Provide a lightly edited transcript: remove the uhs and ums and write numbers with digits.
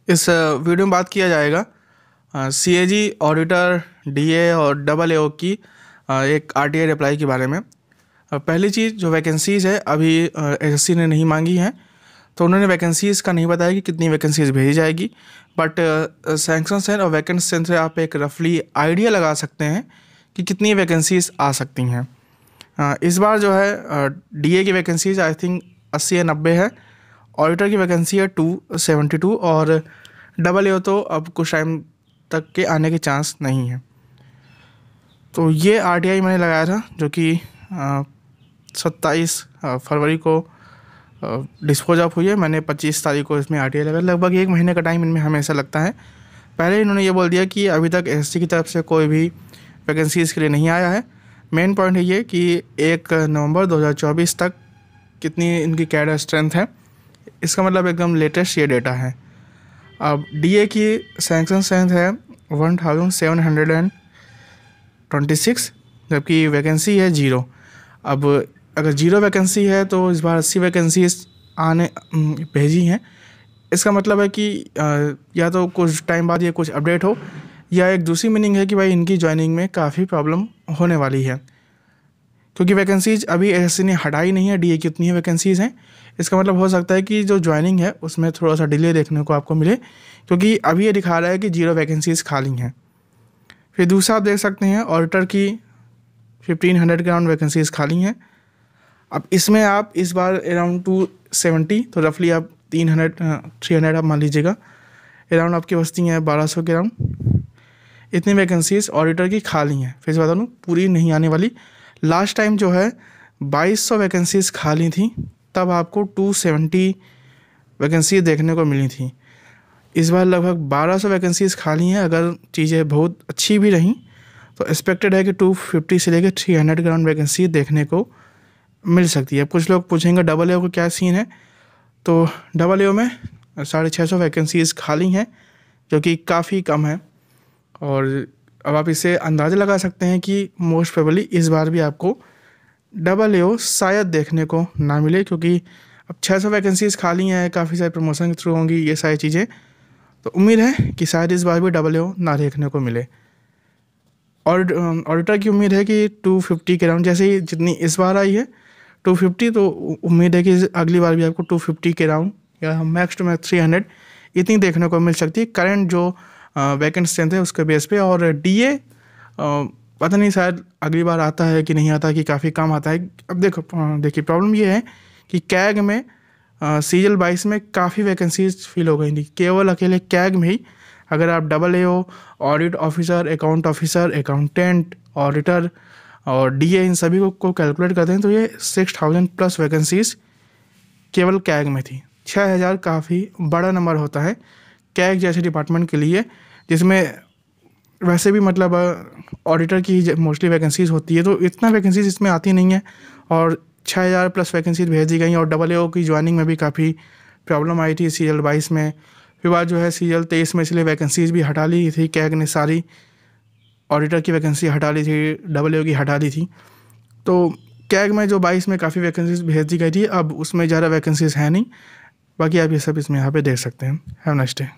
इस वीडियो में बात किया जाएगा सीएजी ऑडिटर डीए और डबल एओ की एक आरटीआई अप्लाई के बारे में। पहली चीज़ जो वैकेंसीज़ है अभी एसएससी ने नहीं मांगी हैं, तो उन्होंने वैकेंसीज़ का नहीं बताया कि कितनी वैकेंसीज़ भेजी जाएगी। बट सैंक्शन है और वैकेंट से आप एक रफली आइडिया लगा सकते हैं कि कितनी वैकेंसीज़ आ सकती हैं। इस बार जो है डीए की वैकेंसीज आई थिंक 80 या 90 है, ऑडिटर की वैकेंसी है 272 और डबल एओ तो अब कुछ टाइम तक के आने के चांस नहीं है। तो ये आरटीआई मैंने लगाया था जो कि 27 फरवरी को डिस्पोज ऑफ हुई है। मैंने 25 तारीख को इसमें आरटीआई लगाया। लगभग 1 महीने का टाइम इनमें हमेशा लगता है। पहले इन्होंने ये बोल दिया कि अभी तक एसएससी की तरफ से कोई भी वैकेंसीज़ के लिए नहीं आया है। मेन पॉइंट है ये कि 1 नवंबर 2024 तक कितनी इनकी कैडर स्ट्रेंथ है, इसका मतलब एकदम लेटेस्ट ये डेटा है। अब डीए की सैंक्शन स्ट्रेंथ है 1726, जबकि वैकेंसी है 0। अब अगर 0 वैकेंसी है तो इस बार 80 वैकेंसीज आने भेजी हैं। इसका मतलब है कि या तो कुछ टाइम बाद ये कुछ अपडेट हो, या एक दूसरी मीनिंग है कि भाई इनकी ज्वाइनिंग में काफ़ी प्रॉब्लम होने वाली है, क्योंकि वैकेंसीज अभी एसएससी ने हटाई नहीं है। डीए की उतनी ही वैकेंसीज़ हैं। इसका मतलब हो सकता है कि जो ज्वाइनिंग है उसमें थोड़ा सा डिले देखने को आपको मिले, क्योंकि अभी ये दिखा रहा है कि 0 वैकेंसीज़ खाली हैं। फिर दूसरा आप देख सकते हैं ऑडिटर की 1500 के अराउंड वैकेंसीज़ खाली हैं। अब इसमें आप इस बार अराउंड 270, तो रफली आप 300 आप मान लीजिएगा, अराउंड आपकी बस्ती हैं 1200 के अराउंड। इतनी वैकेंसीज़ ऑडिटर की खाली हैं। फिर से बता दूँ, पूरी नहीं आने वाली। लास्ट टाइम जो है 2200 वैकेंसीज़ खाली थी, तब आपको 270 वैकेंसी देखने को मिली थी। इस बार लगभग 1200 वैकेंसीज़ खाली हैं। अगर चीज़ें बहुत अच्छी भी रहीं तो एक्सपेक्टेड है कि 250 से लेकर 300 के अराउंड वैकेंसी देखने को मिल सकती है। कुछ लोग पूछेंगे डबल एओ का क्या सीन है, तो डबल एओ में 650 वैकेंसीज़ खाली हैं, जो कि काफ़ी कम है। और अब आप इसे अंदाज़ा लगा सकते हैं कि मोस्ट प्रोबेबली इस बार भी आपको डबल एओ शायद देखने को ना मिले, क्योंकि अब 600 वैकेंसीज़ खाली हैं, काफ़ी सारे प्रमोशन के थ्रू होंगी ये सारी चीज़ें। तो उम्मीद है कि शायद इस बार भी डबल एओ ना देखने को मिले। और ऑडिटर की उम्मीद है कि 250 के अराउंड, जैसे ही जितनी इस बार आई है 250, तो उम्मीद है कि अगली बार भी आपको 250 के अराउंड या मैक्स टू मैक्स 300 इतनी देखने को मिल सकती है करंट जो वैकेंट स्ट्रेंथ है उसके बेस पे। और डीए पता नहीं शायद अगली बार आता है कि नहीं आता, कि काफ़ी कम आता है। अब देखिए प्रॉब्लम ये है कि कैग में सीजल 22 में काफ़ी वैकेंसीज फिल हो गई थी। केवल अकेले कैग में ही अगर आप double AO, audit officer, account officer, accountant, auditor और डीए इन सभी को कैलकुलेट करते हैं तो ये 6000 प्लस वैकेंसीज केवल कैग में थी। 6000 काफ़ी बड़ा नंबर होता है कैग जैसे डिपार्टमेंट के लिए, जिसमें वैसे भी मतलब ऑडिटर की मोस्टली वैकेंसीज होती है, तो इतना वैकेंसीज इसमें आती नहीं है। और 6000 प्लस वैकेंसीज भेज दी गई। और डबल एओ की ज्वाइनिंग में भी काफ़ी प्रॉब्लम आई थी सीजल 22 में। फिर बाद जो है सीजल 23 में इसलिए वैकेंसीज भी हटा ली थी कैग ने, सारी ऑडिटर की वैकेंसी हटा ली थी, डबल एओ की हटा दी थी। तो कैग में जो 22 में काफ़ी वैकेंसीज भेज दी गई थी, अब उसमें ज़्यादा वैकेंसीज है नहीं। बाकी आप ये सब इसमें यहाँ पे देख सकते हैं। Have nice day.